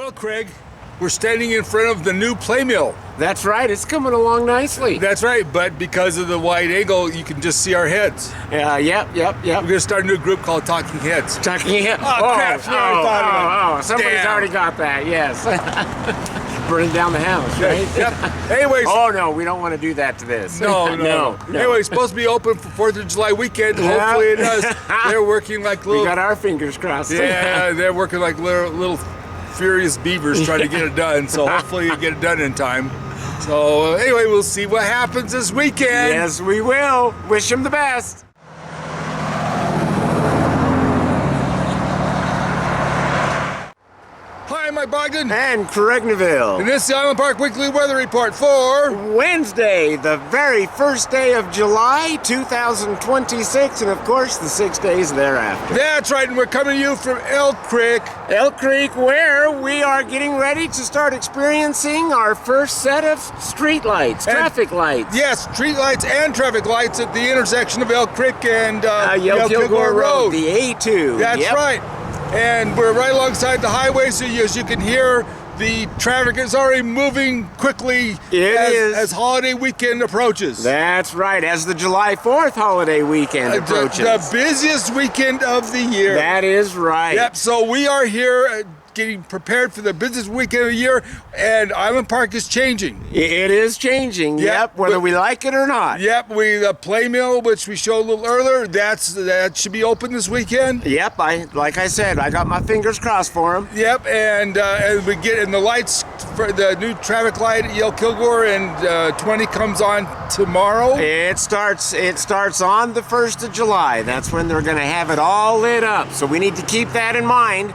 Well, Craig, we're standing in front of the new play mill. That's right, it's coming along nicely. That's right, but because of the wide angle, you can just see our heads. Yep. We're going to start a new group called Talking Heads. Talking Heads. Oh, crap. Somebody's Damn. already got that, yes. Burning down the house, right? Yep. Anyways. Oh, no, we don't want to do that to this. No. Anyway, it's supposed to be open for 4th of July weekend. Yeah. Hopefully it does. They're working like little... We got our fingers crossed. Yeah, they're working like little furious beavers trying to get it done. So hopefully you get it done in time. So anyway, we'll see what happens this weekend. Yes, we will. Wish them the best. Hi, I'm Bogden And Craig Neville. and this is the Island Park Weekly Weather Report for Wednesday, the very first day of July 2026, and of course the 6 days thereafter. That's right, and we're coming to you from Elk Creek. Elk Creek, where we are getting ready to start experiencing our first set of street lights, traffic lights. Yes, street lights and traffic lights at the intersection of Elk Creek and Yale Kilgore Road, the A2. That's Yep. right. And we're right alongside the highway, so as you can hear, the traffic is already moving quickly as holiday weekend approaches. That's right, as the July 4th holiday weekend approaches. The busiest weekend of the year. That is right. Yep, so we are here getting prepared for the business weekend of the year, and Island Park is changing. It is changing, Yep, whether we like it or not. Yep, the play mill, which we showed a little earlier, that should be open this weekend. Yep, like I said, I got my fingers crossed for them. Yep, and we get in the lights for the new traffic light at Yale Kilgore, and 20 comes on tomorrow. It starts on the 1st of July. That's when they're going to have it all lit up. So we need to keep that in mind,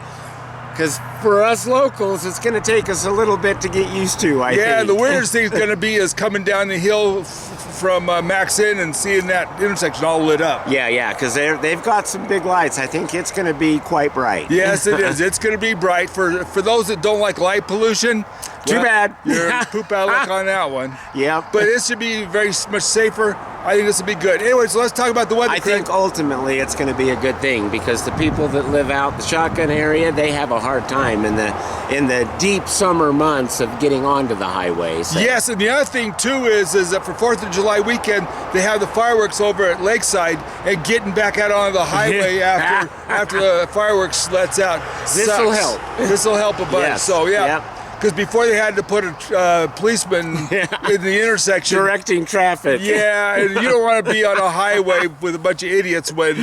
because for us locals, it's going to take us a little bit to get used to, I think. Yeah, the weirdest thing is going to be is coming down the hill from Max Inn and seeing that intersection all lit up. Yeah, because they've got some big lights. I think it's going to be quite bright. Yes, it is. It's going to be bright. For those that don't like light pollution, Too bad. You're poop out of luck on that one. Yep. But this should be very much safer. I think this will be good. Anyway, so let's talk about the weather. I think ultimately it's going to be a good thing, because the people that live out the Shotgun area, they have a hard time in the deep summer months of getting onto the highways. So. Yes, and the other thing too is that for 4th of July weekend, they have the fireworks over at Lakeside, and getting back out on the highway after the fireworks lets out. This will help. This will help a bunch. Yes. So yeah. Yep. Because before they had to put a policeman in the intersection directing traffic. Yeah, and you don't want to be on a highway with a bunch of idiots when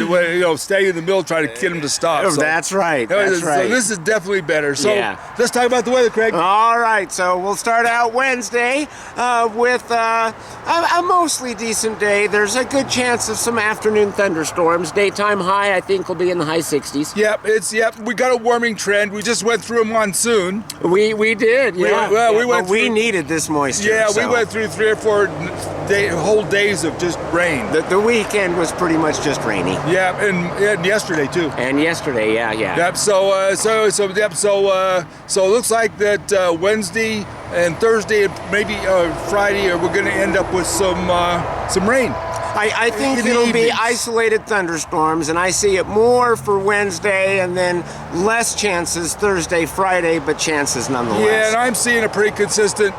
standing in the middle trying to get them to stop. So, that's right. So this is definitely better. So let's talk about the weather, Craig. All right. So we'll start out Wednesday with a mostly decent day. There's a good chance of some afternoon thunderstorms. Daytime high, I think, will be in the high 60s. Yep. We got a warming trend. We just went through a monsoon. We did, yeah. We needed this moisture. Yeah, we went through 3 or 4 whole days of just rain. The weekend was pretty much just rainy. Yeah, and yesterday too. And yesterday, yeah. Yep. So it looks like that Wednesday and Thursday and maybe Friday, we're going to end up with some rain. I think it'll be isolated thunderstorms, and I see it more for Wednesday, and then less chances Thursday, Friday, but chances nonetheless. Yeah, and I'm seeing a pretty consistent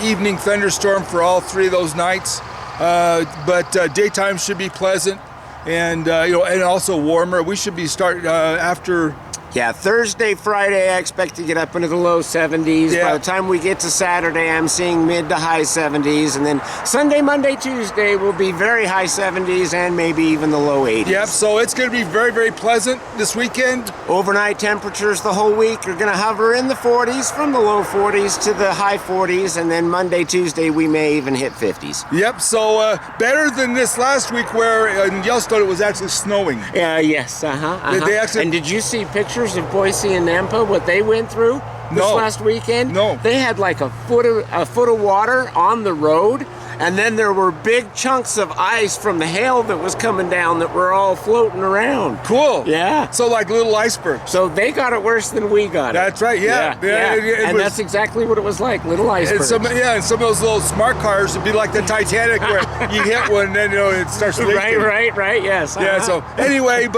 evening thunderstorm for all 3 of those nights. But daytime should be pleasant, and and also warmer. We should be starting after. Yeah, Thursday, Friday, I expect to get up into the low 70s. Yeah. By the time we get to Saturday, I'm seeing mid to high 70s. And then Sunday, Monday, Tuesday will be very high 70s and maybe even the low 80s. Yep, so it's going to be very, very pleasant this weekend. Overnight temperatures the whole week are going to hover in the 40s, from the low 40s to the high 40s. And then Monday, Tuesday, we may even hit 50s. Yep, so better than this last week where in Yellowstone it was actually snowing. Yes, They actually... And did you see pictures of Boise and Nampa, what they went through this last weekend? No. They had like a foot of water on the road, and then there were big chunks of ice from the hail that was coming down that were all floating around. Cool. Yeah. So like little icebergs. So they got it worse than we got it. That's right, yeah. And that's exactly what it was like, little icebergs. And some of those little smart cars would be like the Titanic where you hit one and then it starts leaking. Right, yes. Yeah, so anyway,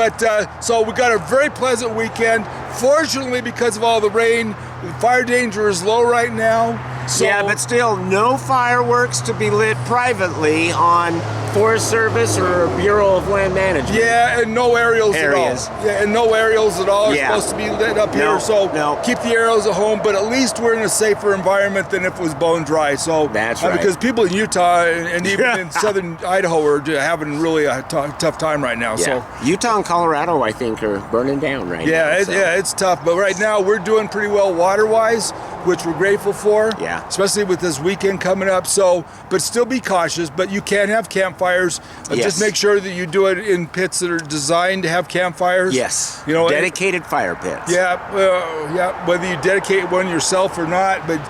so we got a very pleasant weekend. Fortunately, because of all the rain, fire danger is low right now. So, yeah, but still, no fireworks to be lit privately on Forest Service or Bureau of Land Management. yeah, and no aerials Areas. at all. Yeah, and no aerials at all are Yeah. supposed to be lit up No, here. So no. keep the aerials at home, but at least we're in a safer environment than if it was bone dry. So That's right. because people in Utah and even in southern Idaho are having really a tough time right now. Yeah. So Utah and Colorado, I think, are burning down right now. yeah, so. it's tough. But right now we're doing pretty well water-wise, which we're grateful for. Yeah. Especially with this weekend coming up. So, but still be cautious. But you can have campfires. Yes. Just make sure that you do it in pits that are designed to have campfires. Yes. You know, dedicated fire pits. yeah, whether you dedicate one yourself or not, but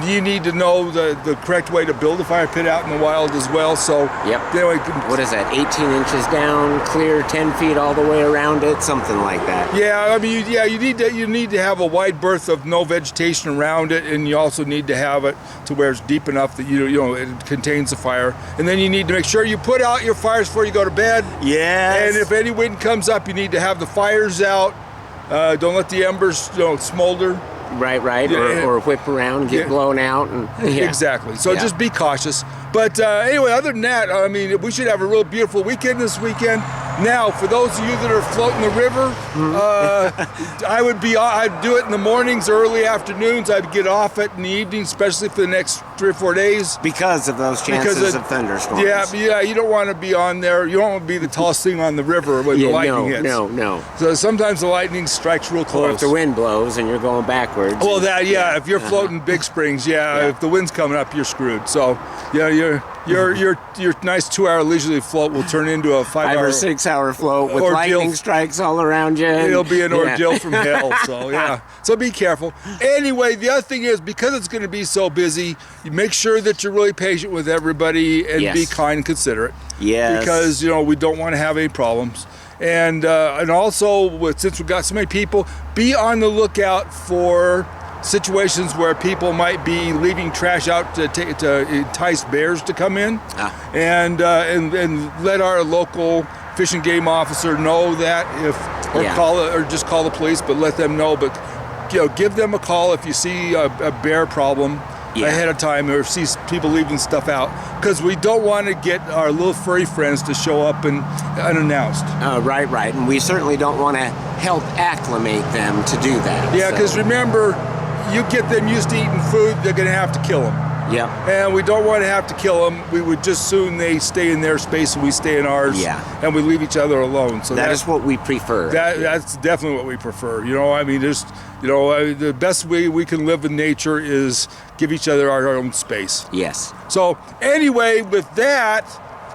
you need to know the correct way to build a fire pit out in the wild as well. So, Yep. anyway, What is that? 18 inches down, clear 10 feet all the way around it, something like that. yeah, I mean, you need to have a wide berth of no vegetation around it, and you also need to have it to where it's deep enough that you know it contains the fire. And then you need to make sure you put out your fires before you go to bed. Yes. And if any wind comes up, you need to have the fires out. Don't let the embers smolder. Right. Yeah. Or whip around, get Yeah. blown out. And yeah. Exactly. So Yeah. just be cautious. But anyway, other than that, I mean, we should have a real beautiful weekend this weekend. Now, for those of you that are floating the river, I'd do it in the mornings, early afternoons. I'd get off it in the evening, especially for the next 3 or 4 days. Because of those chances of thunderstorms. Yeah, you don't want to be on there. You don't want to be the tallest thing on the river when the lightning hits. No. So sometimes the lightning strikes real Or close. if the wind blows and you're going backwards. Well, if you're floating Big Springs, if the wind's coming up, you're screwed. So, your nice 2-hour leisurely float will turn into a 5 5 hour or 6 hour float with ordeal. lightning strikes all around you. It'll be an Yeah. ordeal from hell. So so be careful. Anyway, the other thing is, because it's going to be so busy, you make sure that you're really patient with everybody and Yes. be kind and considerate. Yes. Because we don't want to have any problems. And also, since we've got so many people, be on the lookout for situations where people might be leaving trash out to entice bears to come in, and let our local fish and game officer know that just call the police, but let them know. But give them a call if you see a bear problem ahead of time, or see people leaving stuff out, because we don't want to get our little furry friends to show up and unannounced. Right. And we certainly don't want to help acclimate them to do that. Yeah, because remember, you get them used to eating food, they're going to have to kill them. Yep. And we don't want to have to kill them. We would just soon they stay in their space and we stay in ours. Yeah. And we leave each other alone. So that is what we prefer. That's definitely what we prefer. I mean, the best way we can live in nature is give each other our own space. Yes. So anyway, with that,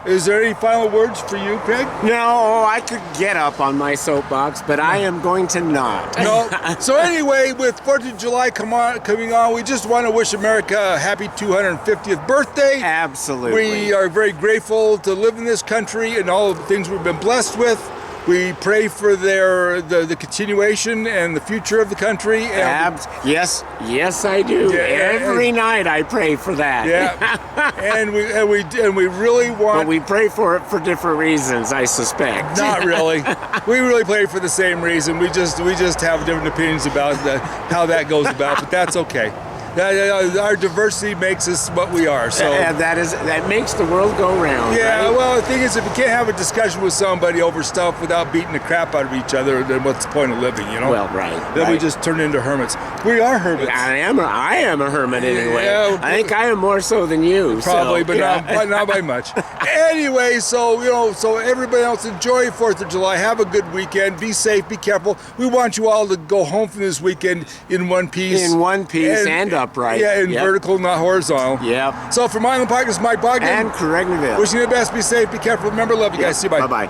is there any final words for you, Craig? No, I could get up on my soapbox, but I am going to not. No. So anyway, with 4th of July coming on, we just want to wish America a happy 250th birthday. Absolutely. We are very grateful to live in this country and all of the things we've been blessed with. We pray for the continuation and the future of the country. Yes, I do. Yeah, Every night I pray for that. Yeah, and we really want. But we pray for it for different reasons, I suspect. Not really. We really pray for the same reason. We just have different opinions about how that goes about, but that's okay. Our diversity makes us what we are. So that makes the world go round. Yeah, right? well, the thing is, if you can't have a discussion with somebody over stuff without beating the crap out of each other, then what's the point of living, Well, right. Then we just turn into hermits. We are hermits. I am a hermit anyway. Yeah, I think I am more so than you. Probably, so, but not by much. Anyway, so everybody else, enjoy 4th of July. Have a good weekend. Be safe. Be careful. We want you all to go home from this weekend in one piece. In one piece and upright. Yeah, in vertical, not horizontal. Yep. So for Mine Podcast, Mike Bogden And Craig Neville. wishing you the best. Be safe. Be careful. Remember, love you guys. See you. Bye. Bye-bye.